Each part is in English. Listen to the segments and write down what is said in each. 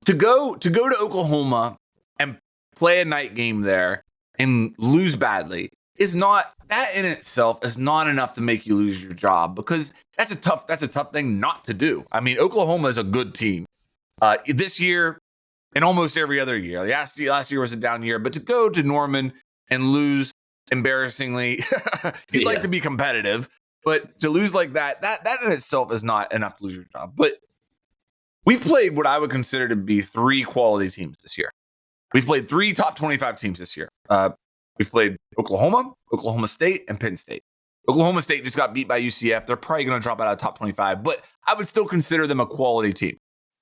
to go to Oklahoma and play a night game there and lose badly is not, that in itself is not enough to make you lose your job, because that's a tough thing not to do. I mean, Oklahoma is a good team this year and almost every other year. Last year was a down year, but to go to Norman and lose embarrassingly, you'd like to be competitive, but to lose like that in itself is not enough to lose your job. But we've played what I would consider to be 3 quality teams this year. We've played 3 top 25 teams this year. We've played Oklahoma, Oklahoma State, and Penn State. Oklahoma State just got beat by UCF. They're probably going to drop out of top 25, but I would still consider them a quality team.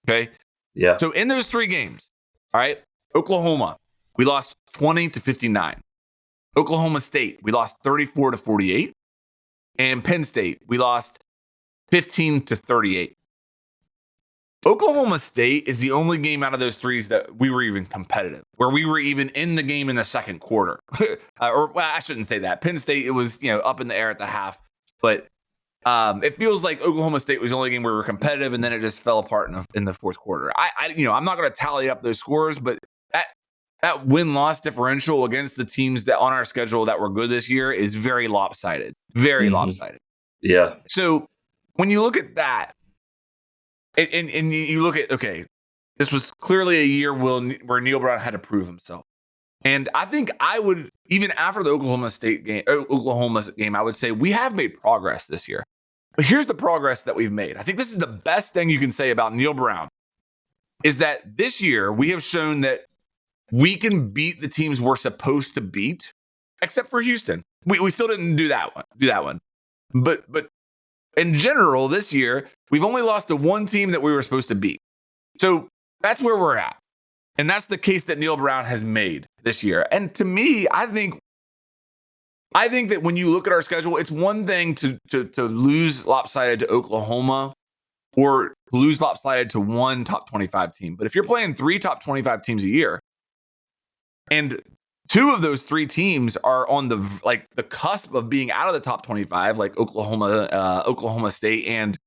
Okay? Yeah. So in those 3 games, all right, Oklahoma, we lost 20-59. Oklahoma State, we lost 34-48. And Penn State, we lost 15-38. Oklahoma State is the only game out of those 3s that we were even competitive, where we were even in the game in the second quarter. Well, I shouldn't say that. Penn State, it was, up in the air at the half. But it feels like Oklahoma State was the only game where we were competitive, and then it just fell apart in the fourth quarter. I'm not going to tally up those scores, but that win-loss differential against the teams that on our schedule that were good this year is very lopsided. Very lopsided. Yeah. So when you look at that, and you look at, okay, this was clearly a year where Neal Brown had to prove himself. And I think I would, even after the Oklahoma game, I would say we have made progress this year. But here's the progress that we've made. I think this is the best thing you can say about Neal Brown, is that this year we have shown that we can beat the teams we're supposed to beat, except for Houston. We still didn't do that one. But in general, this year, we've only lost to one team that we were supposed to beat. So that's where we're at. And that's the case that Neal Brown has made this year. And to me, I think that when you look at our schedule, it's one thing to lose lopsided to Oklahoma or lose lopsided to one top 25 team. But if you're playing 3 top 25 teams a year, and 2 of those 3 teams are on the cusp of being out of the top 25, like Oklahoma State, and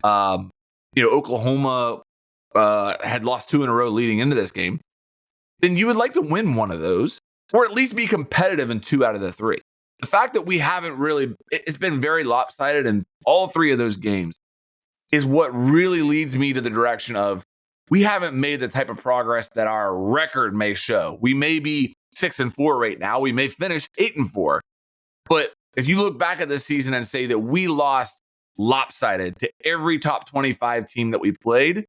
Oklahoma had lost 2 in a row leading into this game, then you would like to win one of those, or at least be competitive in 2 out of the 3. The fact that we haven't really, it's been very lopsided in all 3 of those games, is what really leads me to the direction of we haven't made the type of progress that our record may show. We may be 6-4 right now. We may finish 8-4. But if you look back at this season and say that we lost lopsided to every top 25 team that we played,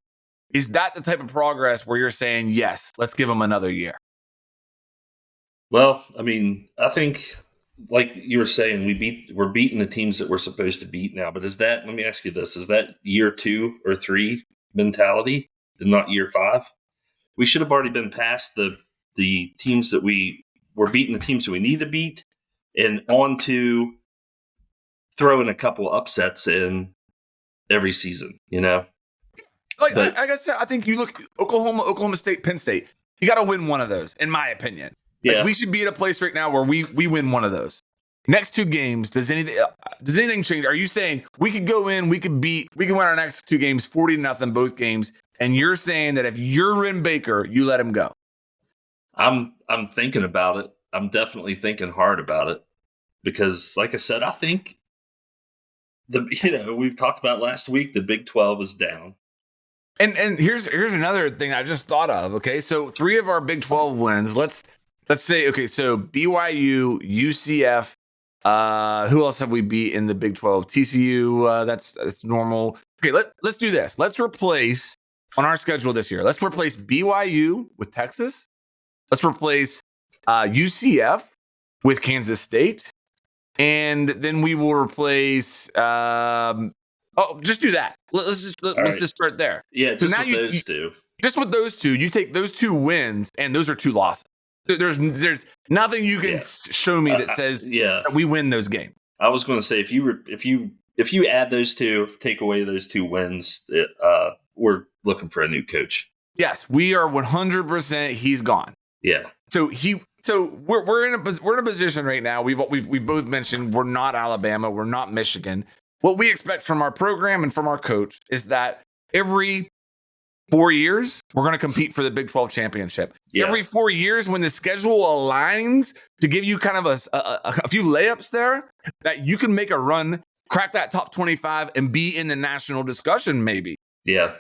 is that the type of progress where you're saying, yes, let's give them another year? Well, I mean, I think, like you were saying, we're beating the teams that we're supposed to beat now. But let me ask you this, is that year 2 or 3 mentality and not year 5? We should have already been past the teams that we were beating, the teams that we need to beat, and on to throwing a couple upsets in every season, Like I said, I think you look Oklahoma State, Penn State, you got to win one of those, in my opinion. Yeah. We should be at a place right now where we win one of those. Next 2 games, does anything change? Are you saying we could go in, we can win our next 2 games 40-0 both games, and you're saying that if you're Ren Baker, you let him go? I'm thinking about it. I'm definitely thinking hard about it, because, like I said, I think we've talked about last week, the Big 12 is down. And here's another thing I just thought of. Okay, so 3 of our Big 12 wins. Let's say, okay, so BYU, UCF. Who else have we beat in the Big 12? TCU. That's normal. Okay, let's do this. Let's replace on our schedule this year. Let's replace BYU with Texas. Let's replace UCF with Kansas State, and then we will replace. Just do that. Let's just start there. Yeah, just so with those 2. Just with those 2, you take those 2 wins, and those are 2 losses. There's nothing you can show me that says that we win those games. I was going to say, if you add those 2, take away those 2 wins, we're looking for a new coach. Yes, we are 100%. He's gone. Yeah. So we're in a position right now. We've both mentioned we're not Alabama, we're not Michigan. What we expect from our program and from our coach is that every 4 years, we're going to compete for the Big 12 championship. Yeah. Every 4 years, when the schedule aligns to give you kind of a few layups there, that you can make a run, crack that top 25, and be in the national discussion, maybe. Yeah.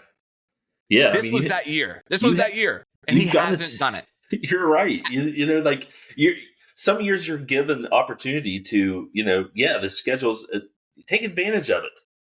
Yeah. This was that year. This was that year. And he hasn't done it. You're right. You know, like some years you're given the opportunity to, the schedules, take advantage of it.